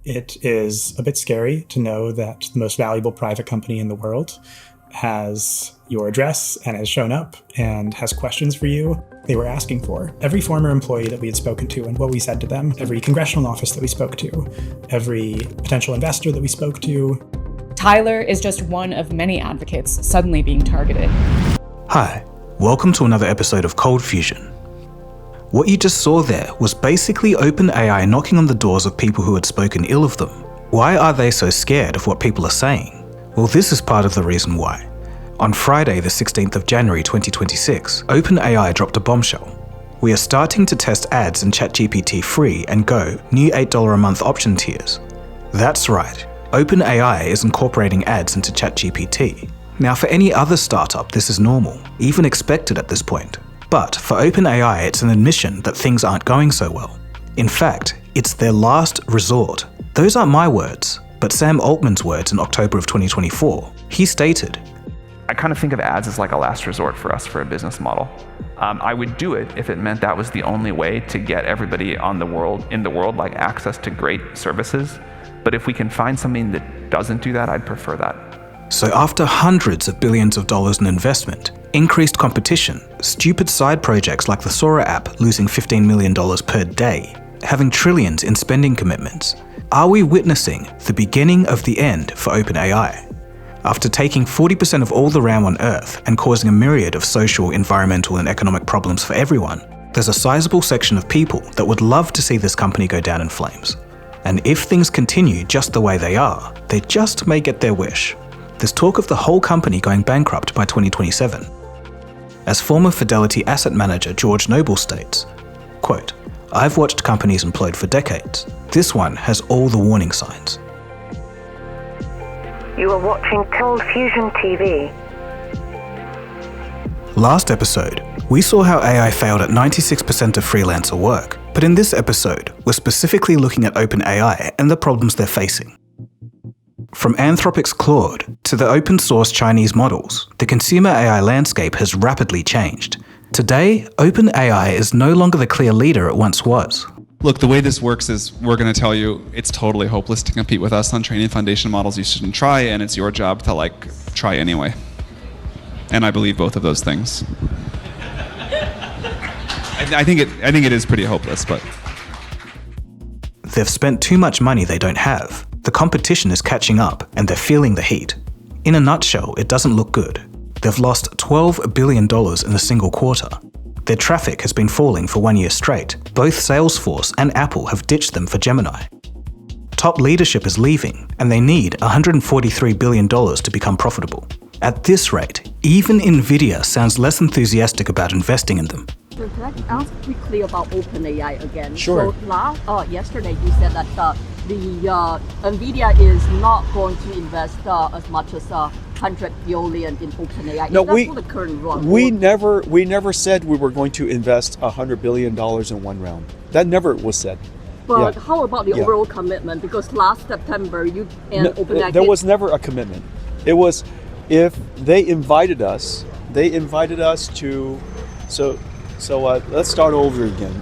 It is a bit scary to know that the most valuable private company in the world has your address and has shown up and has questions for you they were asking for. Every former employee that we had spoken to and what we said to them, every congressional office that we spoke to, every potential investor that we spoke to. Tyler is just one of many advocates suddenly being targeted. Hi, welcome to another episode of ColdFusion. What you just saw there was basically OpenAI knocking on the doors of people who had spoken ill of them. Why are they so scared of what people are saying? Well, this is part of the reason why. On Friday, the 16th of January 2026, OpenAI dropped a bombshell. We are starting to test ads in ChatGPT Free and Go new $8 a month option tiers. That's right, OpenAI is incorporating ads into ChatGPT. Now, for any other startup, this is normal, even expected at this point. But for OpenAI, it's an admission that things aren't going so well. In fact, it's their last resort. Those aren't my words, but Sam Altman's words in October of 2024. He stated, I kind of think of ads as like a last resort for us for a business model. I would do it if it meant that was the only way to get everybody in the world like access to great services. But if we can find something that doesn't do that, I'd prefer that. So after hundreds of billions of dollars in investment, increased competition, stupid side projects like the Sora app losing $15 million per day, having trillions in spending commitments, are we witnessing the beginning of the end for OpenAI? After taking 40% of all the RAM on Earth and causing a myriad of social, environmental, and economic problems for everyone, there's a sizable section of people that would love to see this company go down in flames. And if things continue just the way they are, they just may get their wish. There's talk of the whole company going bankrupt by 2027. As former Fidelity asset manager George Noble states, quote, I've watched companies implode for decades. This one has all the warning signs. You are watching ColdFusion TV. Last episode, we saw how AI failed at 96% of freelancer work, but in this episode, we're specifically looking at OpenAI and the problems they're facing. From Anthropic's Claude to the open source Chinese models, the consumer AI landscape has rapidly changed. Today, OpenAI is no longer the clear leader it once was. Look, the way this works is we're going to tell you it's totally hopeless to compete with us on training foundation models you shouldn't try, and it's your job to try anyway. And I believe both of those things. I think it is pretty hopeless, but they've spent too much money they don't have. The competition is catching up, and they're feeling the heat. In a nutshell, it doesn't look good. They've lost $12 billion in a single quarter. Their traffic has been falling for 1 year straight. Both Salesforce and Apple have ditched them for Gemini. Top leadership is leaving, and they need $143 billion to become profitable. At this rate, even Nvidia sounds less enthusiastic about investing in them. Can I ask quickly about OpenAI again? Sure. So yesterday you said that Nvidia is not going to invest as much as $100 billion in OpenAI. No, for the current run? We never said we were going to invest $100 billion in one round. That never was said. But how about the overall commitment? Because last September you and OpenAI there was never a commitment. It was if they invited us to. So let's start over again.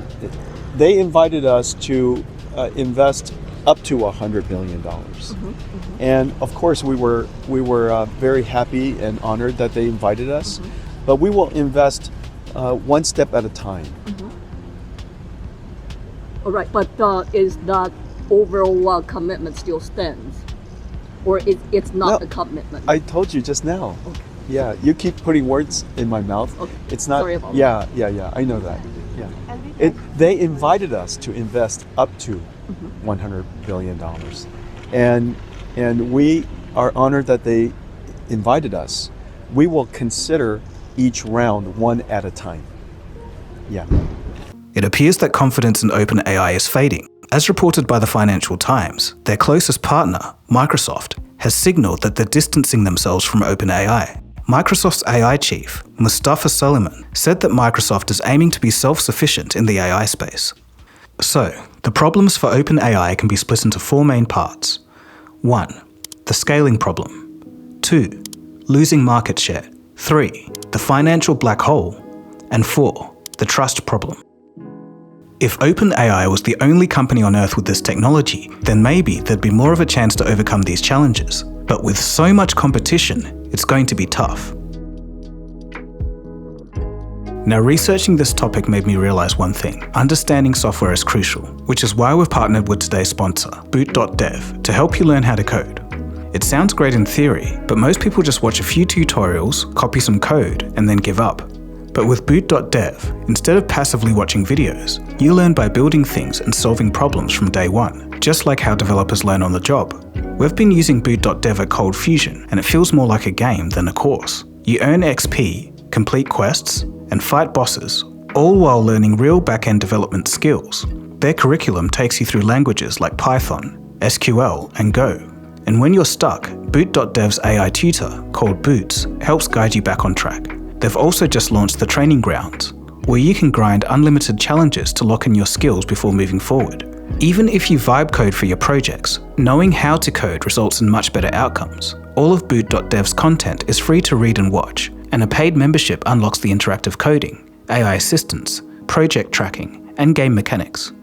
They invited us to invest up to $100 billion. And of course we were very happy and honored that they invited us, but we will invest one step at a time. All right, but is that overall commitment still stands? Or it's not a commitment? I told you just now. Okay. Yeah, you keep putting words in my mouth. Okay. It's not. Sorry about that. Yeah, I know that. Yeah. They invited us to invest up to $100 billion. And we are honored that they invited us. We will consider each round one at a time. Yeah. It appears that confidence in OpenAI is fading. As reported by the Financial Times, their closest partner, Microsoft, has signaled that they're distancing themselves from OpenAI. Microsoft's AI chief, Mustafa Suleyman, said that Microsoft is aiming to be self-sufficient in the AI space. So, the problems for OpenAI can be split into four main parts. 1. The scaling problem. 2. Losing market share. 3. The financial black hole. And 4. The trust problem. If OpenAI was the only company on Earth with this technology, then maybe there'd be more of a chance to overcome these challenges. But with so much competition, it's going to be tough. Now, researching this topic made me realize one thing. Understanding software is crucial, which is why we've partnered with today's sponsor, boot.dev, to help you learn how to code. It sounds great in theory, but most people just watch a few tutorials, copy some code, and then give up. But with boot.dev, instead of passively watching videos, you learn by building things and solving problems from day one, just like how developers learn on the job. We've been using boot.dev at ColdFusion, and it feels more like a game than a course. You earn XP, complete quests, and fight bosses, all while learning real back-end development skills. Their curriculum takes you through languages like Python, SQL, and Go. And when you're stuck, boot.dev's AI tutor, called Boots, helps guide you back on track. They've also just launched the Training Grounds, where you can grind unlimited challenges to lock in your skills before moving forward. Even if you vibe code for your projects, knowing how to code results in much better outcomes. All of boot.dev's content is free to read and watch, and a paid membership unlocks the interactive coding, AI assistance, project tracking, and game mechanics.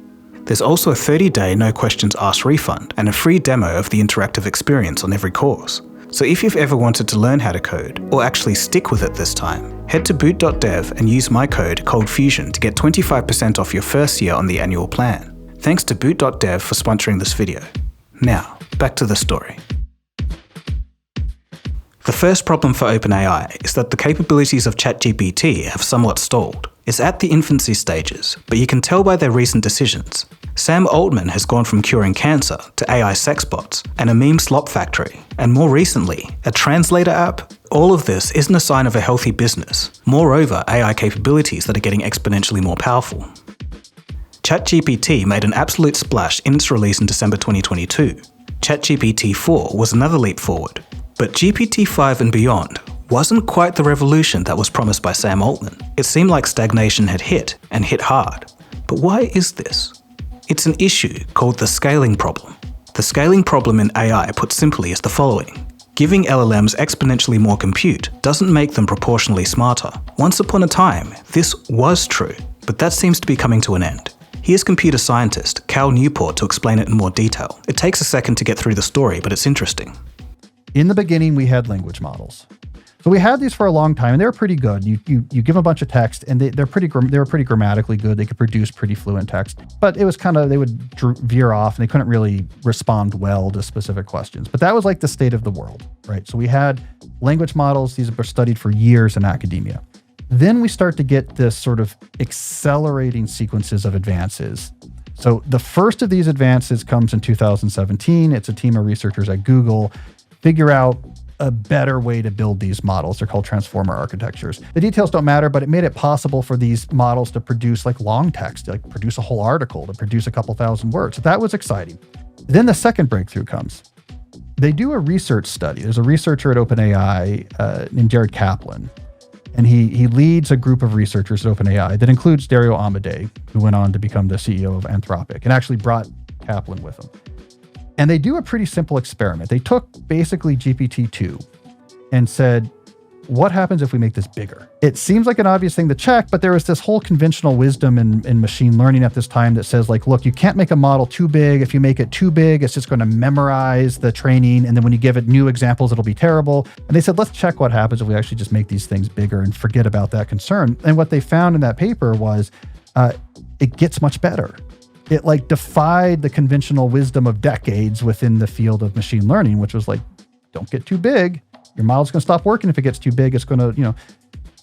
There's also a 30-day no questions asked refund and a free demo of the interactive experience on every course. So if you've ever wanted to learn how to code, or actually stick with it this time, head to boot.dev and use my code ColdFusion to get 25% off your first year on the annual plan. Thanks to boot.dev for sponsoring this video. Now, back to the story. The first problem for OpenAI is that the capabilities of ChatGPT have somewhat stalled. It's at the infancy stages, but you can tell by their recent decisions. Sam Altman has gone from curing cancer to AI sex bots and a meme slop factory, and more recently, a translator app. All of this isn't a sign of a healthy business. Moreover, AI capabilities that are getting exponentially more powerful. ChatGPT made an absolute splash in its release in December 2022. ChatGPT 4 was another leap forward. But GPT-5 and beyond wasn't quite the revolution that was promised by Sam Altman. It seemed like stagnation had hit, and hit hard. But why is this? It's an issue called the scaling problem. The scaling problem in AI, put simply, is the following. Giving LLMs exponentially more compute doesn't make them proportionally smarter. Once upon a time, this was true, but that seems to be coming to an end. Here's computer scientist Cal Newport to explain it in more detail. It takes a second to get through the story, but it's interesting. In the beginning, we had language models. So we had these for a long time, and they were pretty good. You give them a bunch of text, and they were pretty grammatically good. They could produce pretty fluent text, but it was kind of, they would veer off, and they couldn't really respond well to specific questions. But that was like the state of the world, right? So we had language models. These were studied for years in academia. Then we start to get this sort of accelerating sequences of advances. So the first of these advances comes in 2017. It's a team of researchers at Google figure out a better way to build these models. They're called transformer architectures. The details don't matter, but it made it possible for these models to produce like long text, like produce a whole article, to produce a couple thousand words. So that was exciting. Then the second breakthrough comes. They do a research study. There's a researcher at OpenAI named Jared Kaplan, and he leads a group of researchers at OpenAI that includes Dario Amodei, who went on to become the CEO of Anthropic, and actually brought Kaplan with him. And they do a pretty simple experiment. They took basically GPT-2 and said, what happens if we make this bigger? It seems like an obvious thing to check, but there was this whole conventional wisdom in machine learning at this time that says, like, look, you can't make a model too big. If you make it too big, it's just going to memorize the training. And then when you give it new examples, it'll be terrible. And they said, let's check what happens if we actually just make these things bigger and forget about that concern. And what they found in that paper was it gets much better. It like defied the conventional wisdom of decades within the field of machine learning, which was like, don't get too big. Your model's going to stop working if it gets too big. It's going to,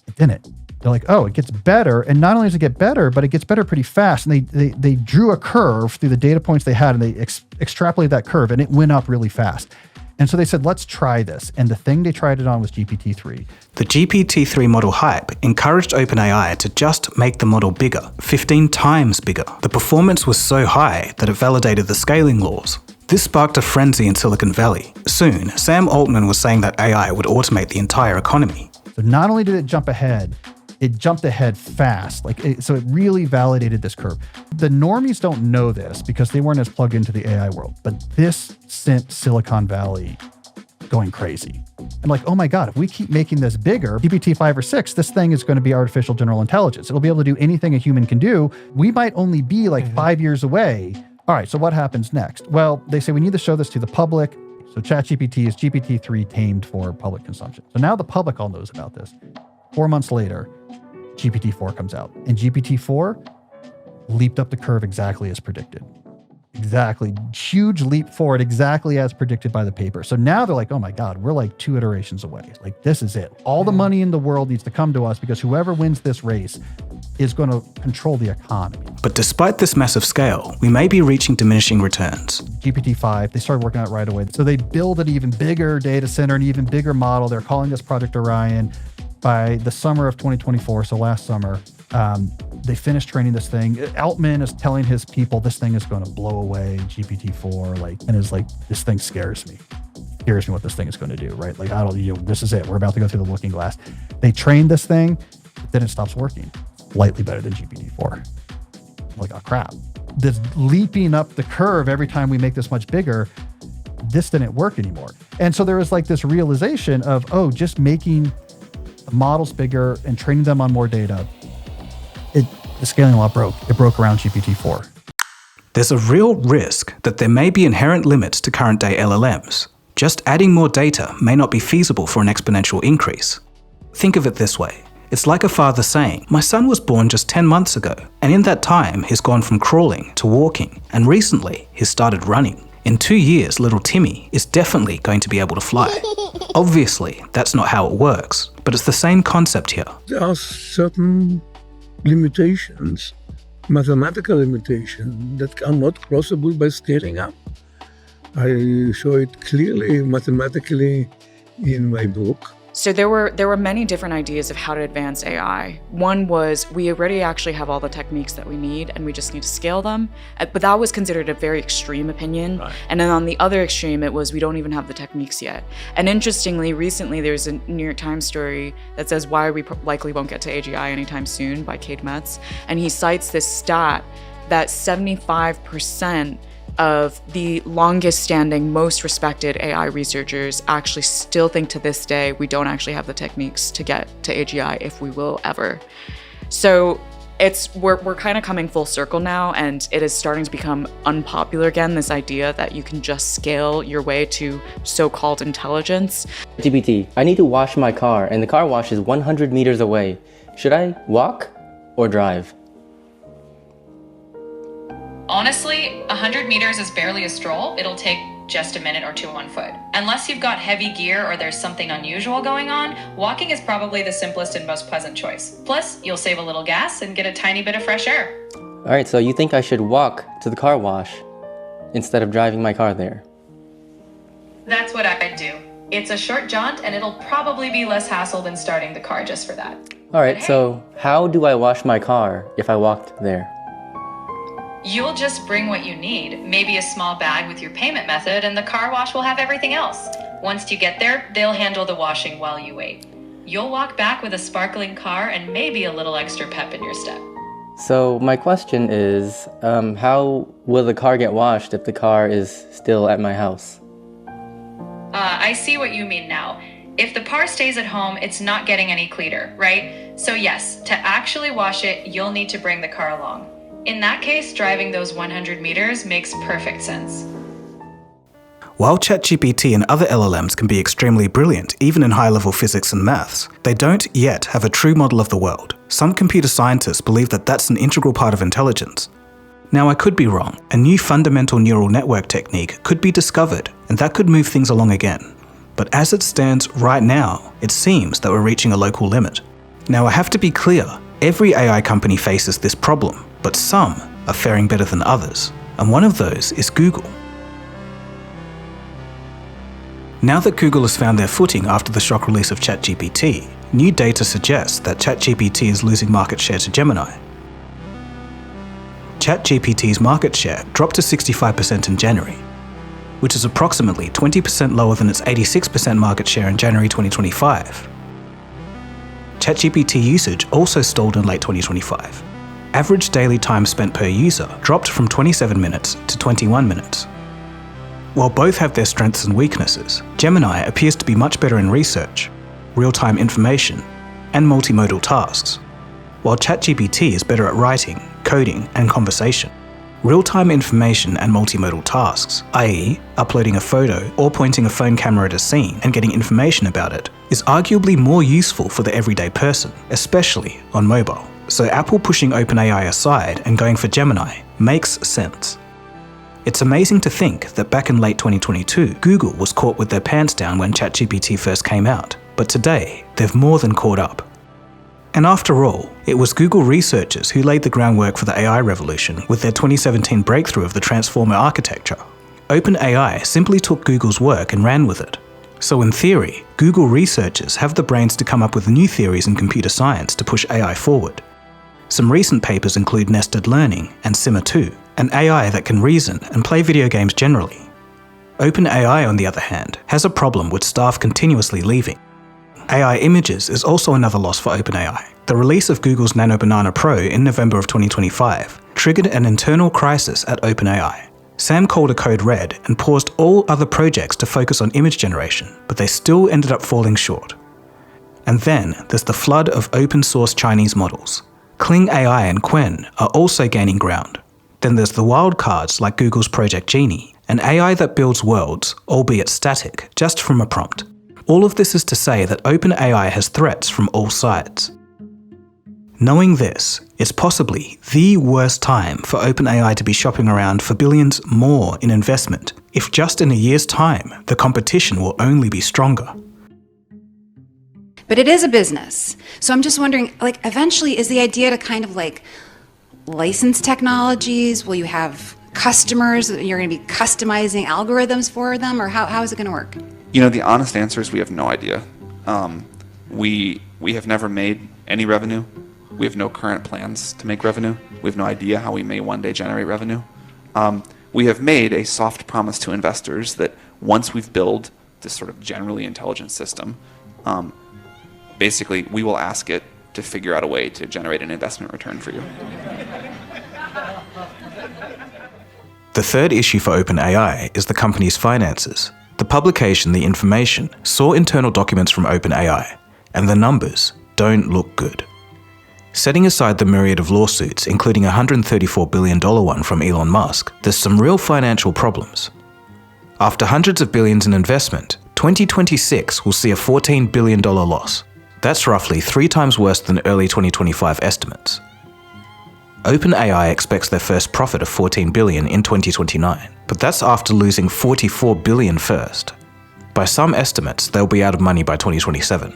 it didn't. They're like, oh, it gets better. And not only does it get better, but it gets better pretty fast. And they drew a curve through the data points they had, and they extrapolated that curve, and it went up really fast. And so they said, let's try this. And the thing they tried it on was GPT-3. The GPT-3 model hype encouraged OpenAI to just make the model bigger, 15 times bigger. The performance was so high that it validated the scaling laws. This sparked a frenzy in Silicon Valley. Soon, Sam Altman was saying that AI would automate the entire economy. So not only did it jump ahead, it jumped ahead fast. So it really validated this curve. The normies don't know this because they weren't as plugged into the AI world, but this sent Silicon Valley going crazy. I'm like, oh my God, if we keep making this bigger, GPT-5 or 6, this thing is going to be artificial general intelligence. It'll be able to do anything a human can do. We might only be like 5 years away. All right, so what happens next? Well, they say we need to show this to the public. So ChatGPT is GPT-3 tamed for public consumption. So now the public all knows about this. 4 months later, GPT-4 comes out. And GPT-4 leaped up the curve exactly as predicted. Exactly. Huge leap forward, exactly as predicted by the paper. So now they're like, oh my God, we're like 2 iterations away. Like, this is it. All the money in the world needs to come to us because whoever wins this race is going to control the economy. But despite this massive scale, we may be reaching diminishing returns. GPT-5, they started working on it right away. So they build an even bigger data center, an even bigger model. They're calling this Project Orion. By the summer of 2024, so last summer, they finished training this thing. Altman is telling his people this thing is going to blow away GPT-4, and is like, this thing scares me. Scares me what this thing is going to do, right? Like, this is it. We're about to go through the looking glass. They trained this thing, but then it stops working. Slightly better than GPT-4. Like, oh crap. This leaping up the curve every time we make this much bigger, this didn't work anymore. And so there was like this realization of, just making models bigger and training them on more data, the scaling law broke. It broke around GPT-4. There's a real risk that there may be inherent limits to current day LLMs. Just adding more data may not be feasible for an exponential increase. Think of it this way. It's like a father saying, my son was born just 10 months ago, and in that time he's gone from crawling to walking, and recently he's started running. In 2 years, little Timmy is definitely going to be able to fly. Obviously, that's not how it works, but it's the same concept here. There are certain limitations, mathematical limitations, that are not crossable by scaling up. I show it clearly mathematically in my book. So there were many different ideas of how to advance AI. One was we already actually have all the techniques that we need and we just need to scale them. But that was considered a very extreme opinion. Right. And then on the other extreme, it was we don't even have the techniques yet. And interestingly, recently there's a New York Times story that says why we likely won't get to AGI anytime soon by Cade Metz. And he cites this stat that 75% of the longest standing, most respected AI researchers actually still think to this day we don't actually have the techniques to get to AGI if we will ever. So we're kind of coming full circle now, and it is starting to become unpopular again, this idea that you can just scale your way to so-called intelligence. GPT, I need to wash my car and the car wash is 100 meters away. Should I walk or drive? Honestly, 100 meters is barely a stroll. It'll take just a minute or two on foot. Unless you've got heavy gear or there's something unusual going on, walking is probably the simplest and most pleasant choice. Plus, you'll save a little gas and get a tiny bit of fresh air. All right, so you think I should walk to the car wash instead of driving my car there? That's what I'd do. It's a short jaunt and it'll probably be less hassle than starting the car just for that. All right, so how do I wash my car if I walked there? You'll just bring what you need, maybe a small bag with your payment method, and the car wash will have everything else. Once you get there, they'll handle the washing while you wait. You'll walk back with a sparkling car and maybe a little extra pep in your step. So my question is, how will the car get washed if the car is still at my house? I see what you mean now. If the car stays at home, it's not getting any cleaner, right? So yes, to actually wash it, you'll need to bring the car along. In that case, driving those 100 meters makes perfect sense. While ChatGPT and other LLMs can be extremely brilliant, even in high-level physics and maths, they don't yet have a true model of the world. Some computer scientists believe that that's an integral part of intelligence. Now, I could be wrong. A new fundamental neural network technique could be discovered, and that could move things along again. But as it stands right now, it seems that we're reaching a local limit. Now, I have to be clear. Every AI company faces this problem, but some are faring better than others, and one of those is Google. Now that Google has found their footing after the shock release of ChatGPT, new data suggests that ChatGPT is losing market share to Gemini. ChatGPT's market share dropped to 65% in January, which is approximately 20% lower than its 86% market share in January 2025. ChatGPT usage also stalled in late 2025. Average daily time spent per user dropped from 27 minutes to 21 minutes. While both have their strengths and weaknesses, Gemini appears to be much better in research, real-time information, and multimodal tasks, while ChatGPT is better at writing, coding, and conversation. Real-time information and multimodal tasks, i.e. uploading a photo or pointing a phone camera at a scene and getting information about it, is arguably more useful for the everyday person, especially on mobile. So Apple pushing OpenAI aside and going for Gemini makes sense. It's amazing to think that back in late 2022, Google was caught with their pants down when ChatGPT first came out, but today they've more than caught up. And after all, it was Google researchers who laid the groundwork for the AI revolution with their 2017 breakthrough of the transformer architecture. OpenAI simply took Google's work and ran with it. So in theory, Google researchers have the brains to come up with new theories in computer science to push AI forward. Some recent papers include nested learning and Simmer 2, an AI that can reason and play video games generally. OpenAI, on the other hand, has a problem with staff continuously leaving. AI Images is also another loss for OpenAI. The release of Google's Nano Banana Pro in November of 2025 triggered an internal crisis at OpenAI. Sam called a code red and paused all other projects to focus on image generation, but they still ended up falling short. And then there's the flood of open source Chinese models. Kling AI and Qwen are also gaining ground. Then there's the wildcards like Google's Project Genie, an AI that builds worlds, albeit static, just from a prompt. All of this is to say that OpenAI has threats from all sides. Knowing this, it's possibly the worst time for OpenAI to be shopping around for billions more in investment, if just in a year's time, the competition will only be stronger. But it is a business. So I'm just wondering, eventually is the idea to kind of license technologies? Will you have customers that you're going to be customizing algorithms for them, or how is it going to work? The honest answer is we have no idea. We have never made any revenue. We have no current plans to make revenue. We have no idea how we may one day generate revenue. We have made a soft promise to investors that once we've built this sort of generally intelligent system, basically we will ask it to figure out a way to generate an investment return for you. The third issue for OpenAI is the company's finances. The publication, The Information, saw internal documents from OpenAI, and the numbers don't look good. Setting aside the myriad of lawsuits, including a $134 billion one from Elon Musk, there's some real financial problems. After hundreds of billions in investment, 2026 will see a $14 billion loss. That's roughly 3 times worse than early 2025 estimates. OpenAI expects their first profit of $14 billion in 2029, but that's after losing $44 billion first. By some estimates, they'll be out of money by 2027.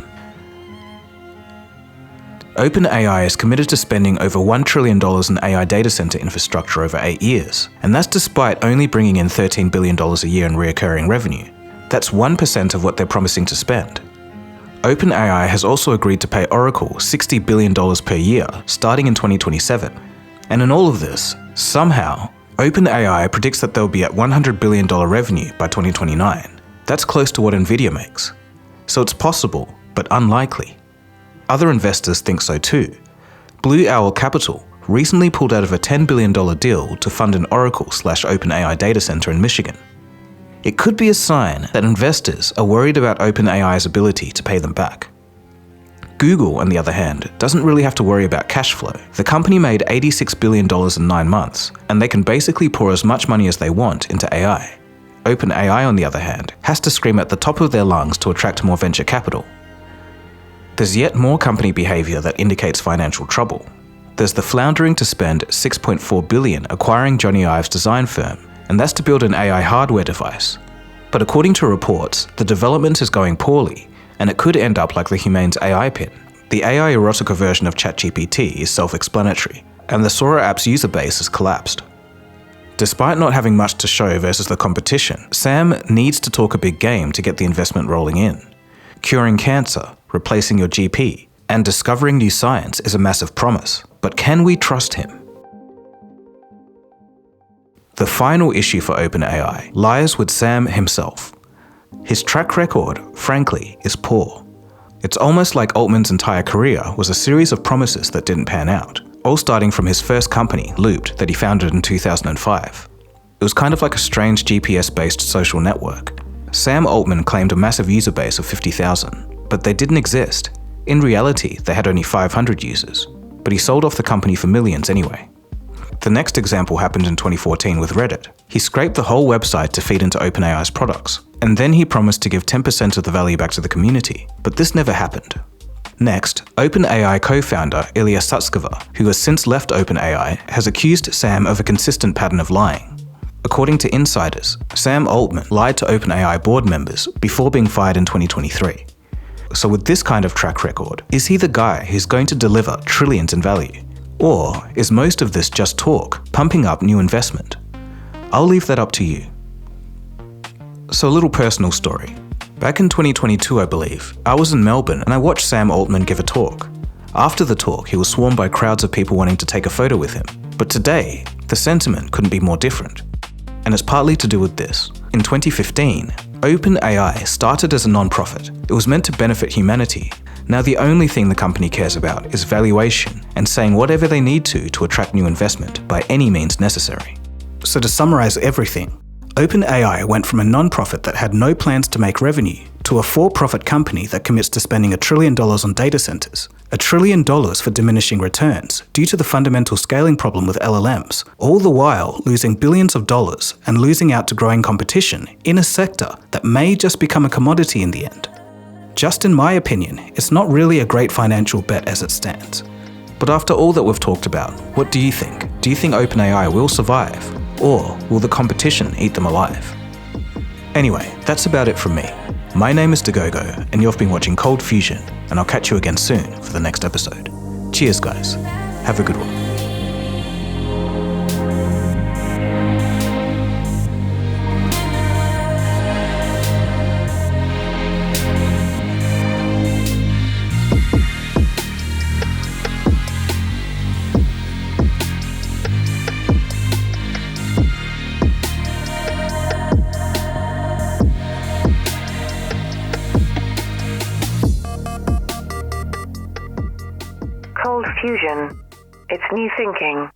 OpenAI is committed to spending over $1 trillion in AI data center infrastructure over 8 years, and that's despite only bringing in $13 billion a year in recurring revenue. That's 1% of what they're promising to spend. OpenAI has also agreed to pay Oracle $60 billion per year, starting in 2027. And in all of this, somehow, OpenAI predicts that they'll be at $100 billion revenue by 2029. That's close to what Nvidia makes. So it's possible, but unlikely. Other investors think so too. Blue Owl Capital recently pulled out of a $10 billion deal to fund an Oracle/OpenAI data center in Michigan. It could be a sign that investors are worried about OpenAI's ability to pay them back. Google, on the other hand, doesn't really have to worry about cash flow. The company made $86 billion in 9 months, and they can basically pour as much money as they want into AI. OpenAI, on the other hand, has to scream at the top of their lungs to attract more venture capital. There's yet more company behavior that indicates financial trouble. There's the floundering to spend $6.4 billion acquiring Johnny Ive's design firm, and that's to build an AI hardware device. But according to reports, the development is going poorly, and it could end up like the Humane's AI pin. The AI erotica version of ChatGPT is self-explanatory, and the Sora app's user base has collapsed. Despite not having much to show versus the competition, Sam needs to talk a big game to get the investment rolling in. Curing cancer, replacing your GP, and discovering new science is a massive promise, but can we trust him? The final issue for OpenAI lies with Sam himself. His track record, frankly, is poor. It's almost like Altman's entire career was a series of promises that didn't pan out, all starting from his first company, Looped, that he founded in 2005. It was kind of like a strange GPS-based social network. Sam Altman claimed a massive user base of 50,000, but they didn't exist. In reality, they had only 500 users, but he sold off the company for millions anyway. The next example happened in 2014 with Reddit. He scraped the whole website to feed into OpenAI's products, and then he promised to give 10% of the value back to the community, but this never happened. Next, OpenAI co-founder Ilya Sutskever, who has since left OpenAI, has accused Sam of a consistent pattern of lying. According to insiders, Sam Altman lied to OpenAI board members before being fired in 2023. So with this kind of track record, is he the guy who's going to deliver trillions in value? Or is most of this just talk, pumping up new investment? I'll leave that up to you. So a little personal story. Back in 2022, I believe, I was in Melbourne and I watched Sam Altman give a talk. After the talk, he was swarmed by crowds of people wanting to take a photo with him. But today, the sentiment couldn't be more different. And it's partly to do with this. In 2015, OpenAI started as a non-profit. It was meant to benefit humanity. Now the only thing the company cares about is valuation and saying whatever they need to attract new investment by any means necessary. So to summarize everything, OpenAI went from a non-profit that had no plans to make revenue to a for-profit company that commits to spending $1 trillion on data centers, $1 trillion for diminishing returns due to the fundamental scaling problem with LLMs, all the while losing billions of dollars and losing out to growing competition in a sector that may just become a commodity in the end. Just in my opinion, it's not really a great financial bet as it stands. But after all that we've talked about, what do you think? Do you think OpenAI will survive? Or will the competition eat them alive? Anyway, that's about it from me. My name is Dagogo, and you've been watching ColdFusion, and I'll catch you again soon for the next episode. Cheers, guys. Have a good one. ColdFusion. It's new thinking.